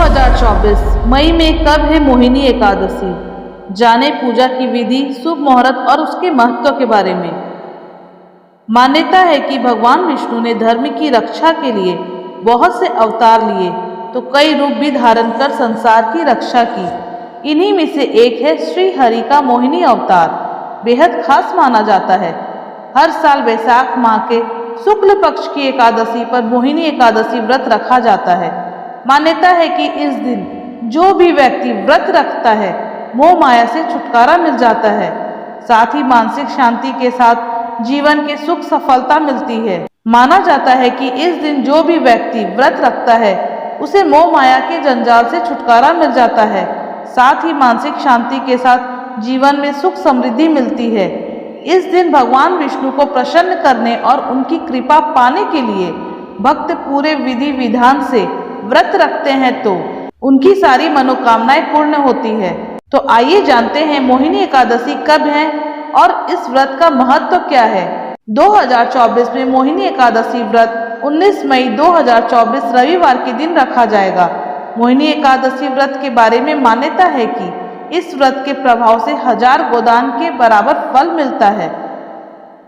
2024 मई में कब है मोहिनी एकादशी? जाने पूजा की विधि, शुभ मुहूर्त और उसके महत्व के बारे में। मान्यता है कि भगवान विष्णु ने धर्म की रक्षा के लिए बहुत से अवतार लिए तो कई रूप भी धारण कर संसार की रक्षा की। इन्हीं में से एक है श्री हरि का मोहिनी अवतार। बेहद खास माना जाता है। हर साल वैशाख माह के शुक्ल पक्ष की एकादशी पर मोहिनी एकादशी व्रत रखा जाता है। मान्यता है कि इस दिन जो भी व्यक्ति व्रत रखता है मोह माया से छुटकारा मिल जाता है, साथ ही मानसिक शांति के साथ जीवन के सुख सफलता मिलती है। माना जाता है कि इस दिन जो भी व्यक्ति व्रत रखता है उसे मोह माया के जंजाल से छुटकारा मिल जाता है, साथ ही मानसिक शांति के साथ जीवन में सुख समृद्धि मिलती है। इस दिन भगवान विष्णु को प्रसन्न करने और उनकी कृपा पाने के लिए भक्त पूरे विधि विधान से व्रत रखते हैं तो उनकी सारी मनोकामनाएं पूर्ण होती है। तो आइए जानते हैं मोहिनी एकादशी कब है और इस व्रत का महत्व क्या है। 2024 में मोहिनी एकादशी व्रत 19 मई 2024 रविवार के दिन रखा जाएगा। मोहिनी एकादशी व्रत के बारे में मान्यता है कि इस व्रत के प्रभाव से 1000 गोदान के बराबर फल मिलता है।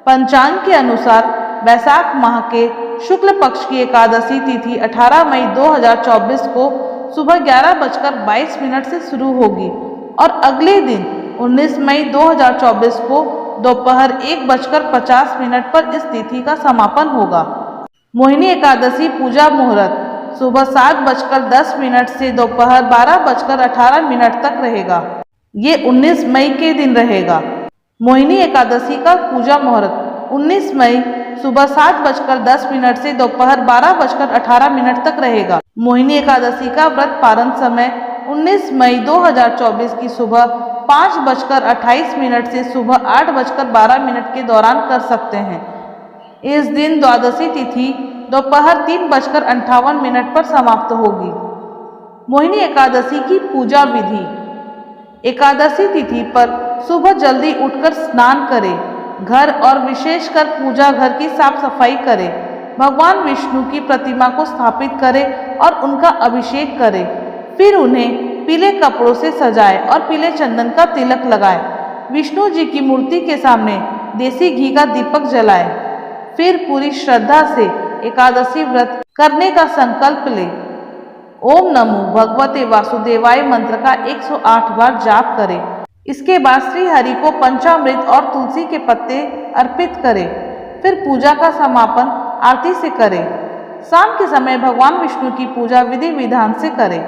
पंचांग के अनुसार वैशाख माह के शुक्ल पक्ष की एकादशी तिथि 18 मई 2024 को सुबह 11:22 से शुरू होगी और अगले दिन 19 मई 2024 को दोपहर 1:50 पर इस तिथि का समापन होगा। मोहिनी एकादशी पूजा मुहूर्त सुबह 7:10 से दोपहर 12:18 तक रहेगा। ये 19 मई के दिन रहेगा। मोहिनी एकादशी का पूजा मुहूर्त 19 मई सुबह 7:10 से दोपहर 12:18 तक रहेगा। मोहिनी एकादशी का व्रत पारण समय 19 मई 2024 की सुबह 5:28 से सुबह 8:12 के दौरान कर सकते हैं। इस दिन द्वादशी तिथि दोपहर 3:58 पर समाप्त होगी। मोहिनी एकादशी की पूजा विधि। एकादशी तिथि पर सुबह जल्दी उठकर स्नान करें, घर और विशेषकर पूजा घर की साफ सफाई करें, भगवान विष्णु की प्रतिमा को स्थापित करें और उनका अभिषेक करें। फिर उन्हें पीले कपड़ों से सजाएं और पीले चंदन का तिलक लगाएं। विष्णु जी की मूर्ति के सामने देसी घी का दीपक जलाएं। फिर पूरी श्रद्धा से एकादशी व्रत करने का संकल्प लें। ओम नमो भगवते वासुदेवाय मंत्र का 108 बार जाप करें। इसके बाद श्री हरि को पंचामृत और तुलसी के पत्ते अर्पित करें। फिर पूजा का समापन आरती से करें। शाम के समय भगवान विष्णु की पूजा विधि विधान से करें।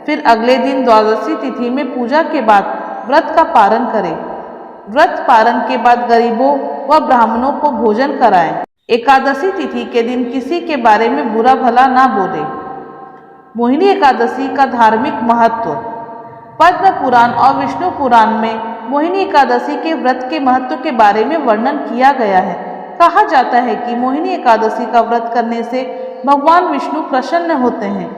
फिर अगले दिन द्वादशी तिथि में पूजा के बाद व्रत का पारण करें। व्रत पारण के बाद गरीबों व ब्राह्मणों को भोजन कराएं। एकादशी तिथि के दिन किसी के बारे में बुरा भला ना बोले। मोहिनी एकादशी का धार्मिक महत्व। पद्म पुराण और विष्णु पुराण में मोहिनी एकादशी के व्रत के महत्व के बारे में वर्णन किया गया है। कहा जाता है कि मोहिनी एकादशी का व्रत करने से भगवान विष्णु प्रसन्न होते हैं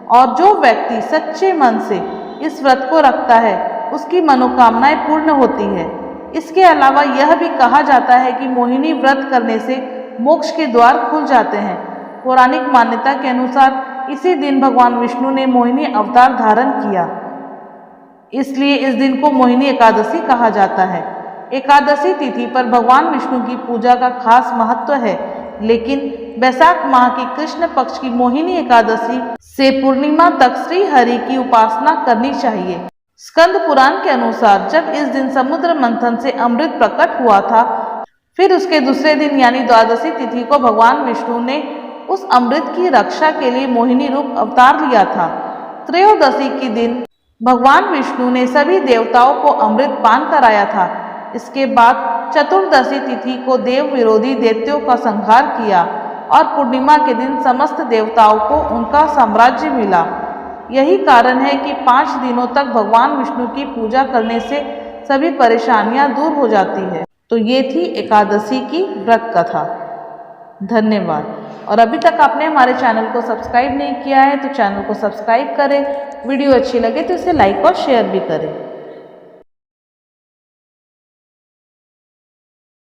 और जो व्यक्ति सच्चे मन से इस व्रत को रखता है उसकी मनोकामनाएं पूर्ण होती है। इसके अलावा यह भी कहा जाता है कि मोहिनी व्रत करने से मोक्ष के द्वार खुल जाते हैं। पौराणिक मान्यता के अनुसार इसी दिन भगवान विष्णु ने मोहिनी अवतार धारण किया, इसलिए इस दिन को मोहिनी एकादशी कहा जाता है। एकादशी तिथि पर भगवान विष्णु की पूजा का खास महत्व है, लेकिन वैशाख माह की कृष्ण पक्ष की मोहिनी एकादशी से पूर्णिमा तक श्री हरि की उपासना करनी चाहिए। स्कंद पुराण के अनुसार जब इस दिन समुद्र मंथन से अमृत प्रकट हुआ था, फिर उसके दूसरे दिन यानी द्वादशी तिथि को भगवान विष्णु ने उस अमृत की रक्षा के लिए मोहिनी रूप अवतार लिया था। त्रयोदशी के दिन भगवान विष्णु ने सभी देवताओं को अमृत पान कराया था। इसके बाद चतुर्दशी तिथि को देव विरोधी दैत्यों का संहार किया और पूर्णिमा के दिन समस्त देवताओं को उनका साम्राज्य मिला। यही कारण है कि 5 दिनों तक भगवान विष्णु की पूजा करने से सभी परेशानियां दूर हो जाती है। तो ये थी एकादशी की व्रत कथा। धन्यवाद। और अभी तक आपने हमारे चैनल को सब्सक्राइब नहीं किया है तो चैनल को सब्सक्राइब करें। वीडियो अच्छी लगे तो इसे लाइक और शेयर भी करें।